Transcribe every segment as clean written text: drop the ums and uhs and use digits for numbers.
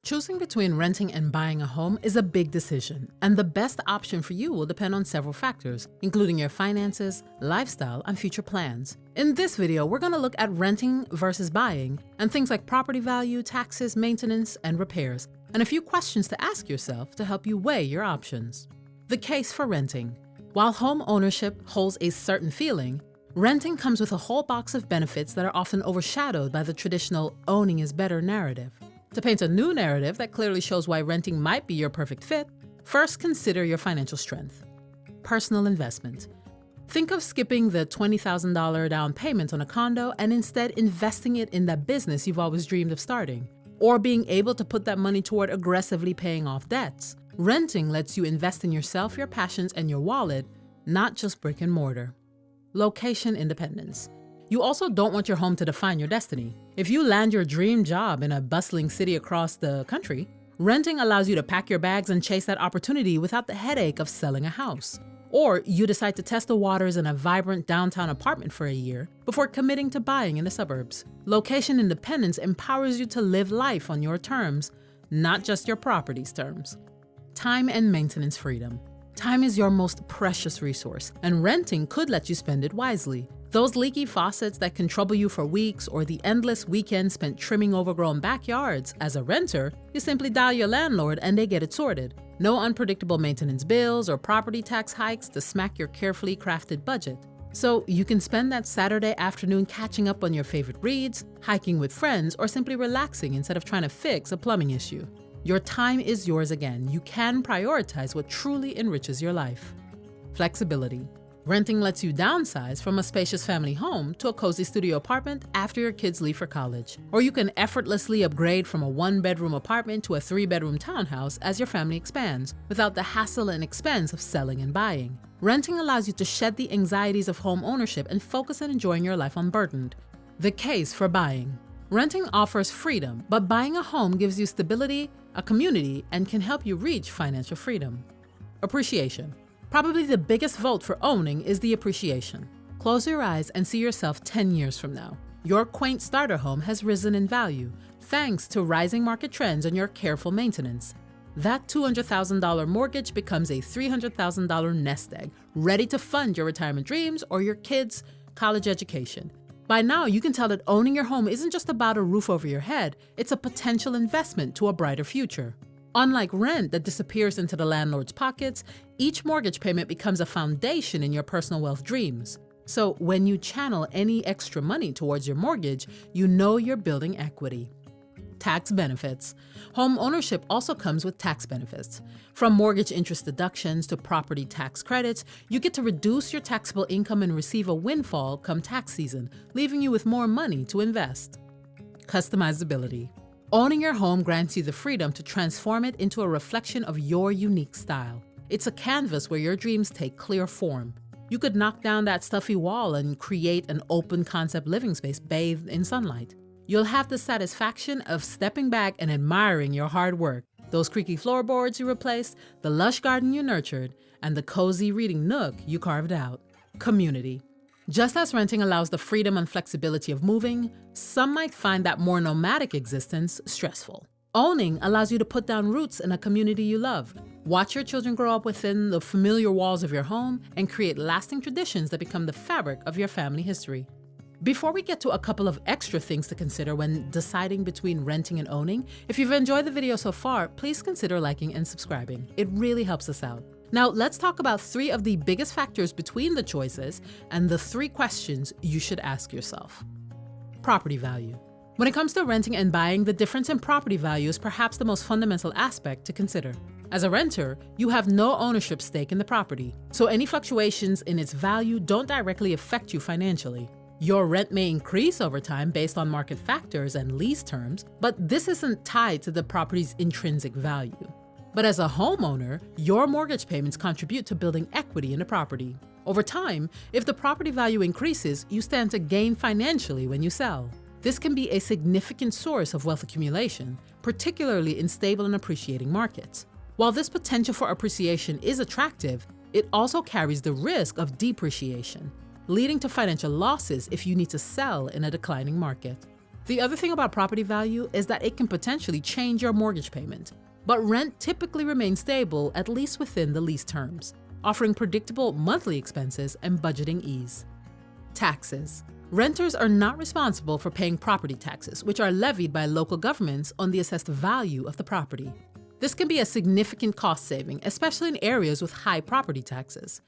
Choosing between renting and buying a home is a big decision, and the best option for you will depend on several factors, including your finances, lifestyle, and future plans. In this video, we're going to look at renting versus buying, and things like property value, taxes, maintenance, and repairs, and a few questions to ask yourself to help you weigh your options. The case for renting. While home ownership holds a certain feeling, renting comes with a whole box of benefits that are often overshadowed by the traditional owning is better narrative. To paint a new narrative that clearly shows why renting might be your perfect fit, first consider your financial strength. Personal investment. Think of skipping the $20,000 down payment on a condo and instead investing it in that business you've always dreamed of starting, or being able to put that money toward aggressively paying off debts. Renting lets you invest in yourself, your passions, and your wallet, not just brick and mortar. Location independence. You also don't want your home to define your destiny. If you land your dream job in a bustling city across the country, renting allows you to pack your bags and chase that opportunity without the headache of selling a house. Or you decide to test the waters in a vibrant downtown apartment for a year before committing to buying in the suburbs. Location independence empowers you to live life on your terms, not just your property's terms. Time and maintenance freedom. Time is your most precious resource, and renting could let you spend it wisely. Those leaky faucets that can trouble you for weeks, or the endless weekends spent trimming overgrown backyards. As a renter, you simply dial your landlord and they get it sorted. No unpredictable maintenance bills or property tax hikes to smack your carefully crafted budget. So you can spend that Saturday afternoon catching up on your favorite reads, hiking with friends, or simply relaxing instead of trying to fix a plumbing issue. Your time is yours again. You can prioritize what truly enriches your life. Flexibility. Renting lets you downsize from a spacious family home to a cozy studio apartment after your kids leave for college. Or you can effortlessly upgrade from a one-bedroom apartment to a three-bedroom townhouse as your family expands, without the hassle and expense of selling and buying. Renting allows you to shed the anxieties of home ownership and focus on enjoying your life unburdened. The case for buying. Renting offers freedom, but buying a home gives you stability, a community, and can help you reach financial freedom. Appreciation. Probably the biggest vote for owning is the appreciation. Close your eyes and see yourself 10 years from now. Your quaint starter home has risen in value thanks to rising market trends and your careful maintenance. That $200,000 mortgage becomes a $300,000 nest egg, ready to fund your retirement dreams or your kids' college education. By now, you can tell that owning your home isn't just about a roof over your head, it's a potential investment to a brighter future. Unlike rent that disappears into the landlord's pockets, each mortgage payment becomes a foundation in your personal wealth dreams. So when you channel any extra money towards your mortgage, you know you're building equity. Tax benefits. Home ownership also comes with tax benefits. From mortgage interest deductions to property tax credits, you get to reduce your taxable income and receive a windfall come tax season, leaving you with more money to invest. Customizability. Owning your home grants you the freedom to transform it into a reflection of your unique style. It's a canvas where your dreams take clear form. You could knock down that stuffy wall and create an open concept living space bathed in sunlight. You'll have the satisfaction of stepping back and admiring your hard work, those creaky floorboards you replaced, the lush garden you nurtured, and the cozy reading nook you carved out. Community. Just as renting allows the freedom and flexibility of moving, some might find that more nomadic existence stressful. Owning allows you to put down roots in a community you love, watch your children grow up within the familiar walls of your home, and create lasting traditions that become the fabric of your family history. Before we get to a couple of extra things to consider when deciding between renting and owning, if you've enjoyed the video so far, please consider liking and subscribing. It really helps us out. Now, let's talk about 3 of the biggest factors between the choices and the 3 questions you should ask yourself. Property value. When it comes to renting and buying, the difference in property value is perhaps the most fundamental aspect to consider. As a renter, you have no ownership stake in the property, so any fluctuations in its value don't directly affect you financially. Your rent may increase over time based on market factors and lease terms, but this isn't tied to the property's intrinsic value. But as a homeowner, your mortgage payments contribute to building equity in the property. Over time, if the property value increases, you stand to gain financially when you sell. This can be a significant source of wealth accumulation, particularly in stable and appreciating markets. While this potential for appreciation is attractive, it also carries the risk of depreciation, leading to financial losses if you need to sell in a declining market. The other thing about property value is that it can potentially change your mortgage payment, but rent typically remains stable at least within the lease terms, offering predictable monthly expenses and budgeting ease. Taxes. Renters are not responsible for paying property taxes, which are levied by local governments on the assessed value of the property. This can be a significant cost saving, especially in areas with high property taxes.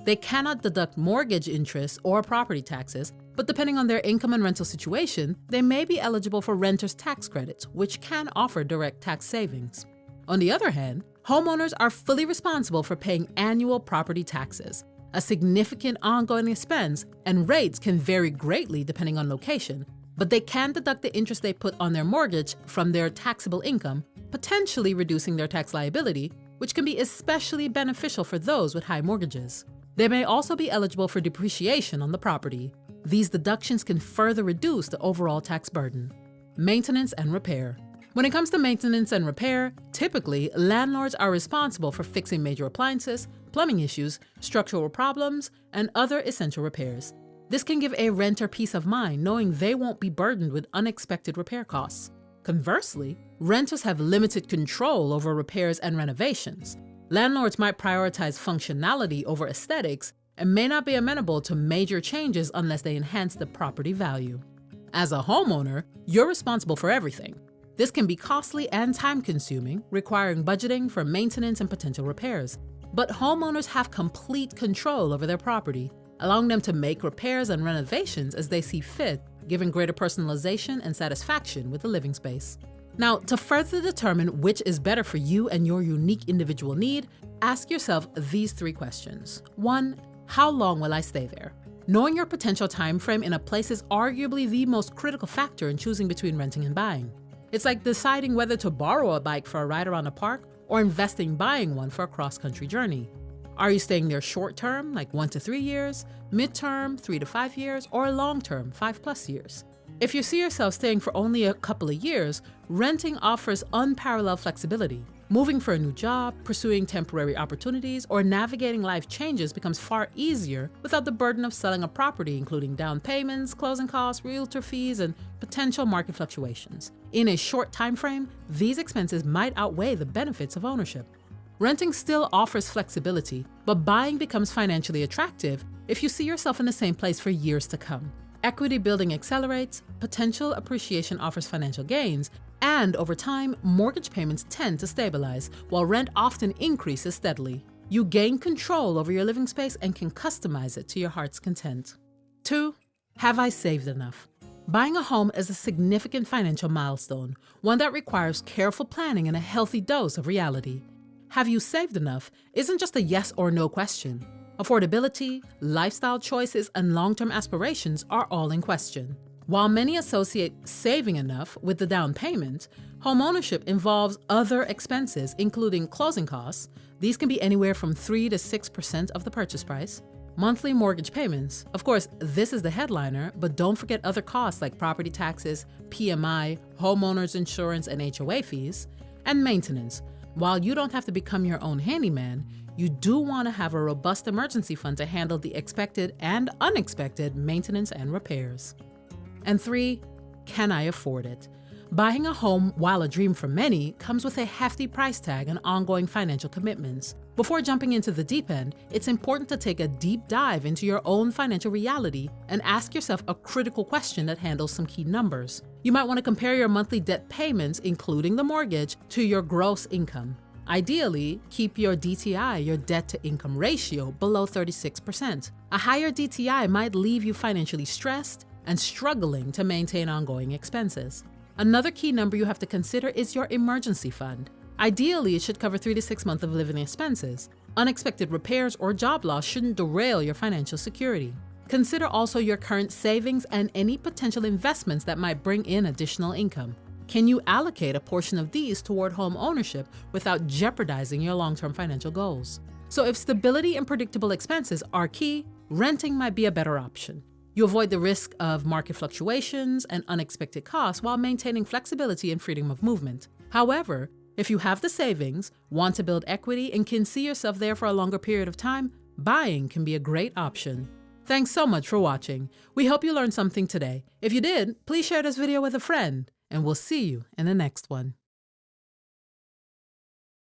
They cannot deduct mortgage interest or property taxes, but depending on their income and rental situation, they may be eligible for renters' tax credits, which can offer direct tax savings. On the other hand, homeowners are fully responsible for paying annual property taxes, a significant ongoing expense, and rates can vary greatly depending on location, but they can deduct the interest they put on their mortgage from their taxable income, potentially reducing their tax liability, which can be especially beneficial for those with high mortgages. They may also be eligible for depreciation on the property. These deductions can further reduce the overall tax burden. Maintenance and repair. When it comes to maintenance and repair, typically, landlords are responsible for fixing major appliances, plumbing issues, structural problems, and other essential repairs. This can give a renter peace of mind knowing they won't be burdened with unexpected repair costs. Conversely, renters have limited control over repairs and renovations. Landlords might prioritize functionality over aesthetics and may not be amenable to major changes unless they enhance the property value. As a homeowner, you're responsible for everything. This can be costly and time-consuming, requiring budgeting for maintenance and potential repairs. But homeowners have complete control over their property, allowing them to make repairs and renovations as they see fit, giving greater personalization and satisfaction with the living space. Now, to further determine which is better for you and your unique individual need, ask yourself these 3 questions. 1. How long will I stay there? Knowing your potential time frame in a place is arguably the most critical factor in choosing between renting and buying. It's like deciding whether to borrow a bike for a ride around a park or investing buying one for a cross-country journey. Are you staying there short-term, like 1 to 3 years, mid-term, 3 to 5 years, or long-term, 5+ years? If you see yourself staying for only a couple of years, renting offers unparalleled flexibility. Moving for a new job, pursuing temporary opportunities, or navigating life changes becomes far easier without the burden of selling a property, including down payments, closing costs, realtor fees, and potential market fluctuations. In a short time frame, these expenses might outweigh the benefits of ownership. Renting still offers flexibility, but buying becomes financially attractive if you see yourself in the same place for years to come. Equity building accelerates, potential appreciation offers financial gains, and over time, mortgage payments tend to stabilize, while rent often increases steadily. You gain control over your living space and can customize it to your heart's content. 2. Have I saved enough? Buying a home is a significant financial milestone, one that requires careful planning and a healthy dose of reality. Have you saved enough isn't just a yes or no question. Affordability, lifestyle choices, and long-term aspirations are all in question. While many associate saving enough with the down payment, homeownership involves other expenses, including closing costs. These can be anywhere from 3 to 6% of the purchase price. Monthly mortgage payments. Of course, this is the headliner, but don't forget other costs like property taxes, PMI, homeowners insurance, and HOA fees. And maintenance. While you don't have to become your own handyman, you do want to have a robust emergency fund to handle the expected and unexpected maintenance and repairs. And 3, can I afford it? Buying a home, while a dream for many, comes with a hefty price tag and ongoing financial commitments. Before jumping into the deep end, it's important to take a deep dive into your own financial reality and ask yourself a critical question that handles some key numbers. You might want to compare your monthly debt payments, including the mortgage, to your gross income. Ideally, keep your DTI, your debt-to-income ratio, below 36%. A higher DTI might leave you financially stressed and struggling to maintain ongoing expenses. Another key number you have to consider is your emergency fund. Ideally, it should cover 3 to 6 months of living expenses. Unexpected repairs or job loss shouldn't derail your financial security. Consider also your current savings and any potential investments that might bring in additional income. Can you allocate a portion of these toward home ownership without jeopardizing your long-term financial goals? So if stability and predictable expenses are key, renting might be a better option. You avoid the risk of market fluctuations and unexpected costs while maintaining flexibility and freedom of movement. However, if you have the savings, want to build equity, and can see yourself there for a longer period of time, buying can be a great option. Thanks so much for watching. We hope you learned something today. If you did, please share this video with a friend, and we'll see you in the next one.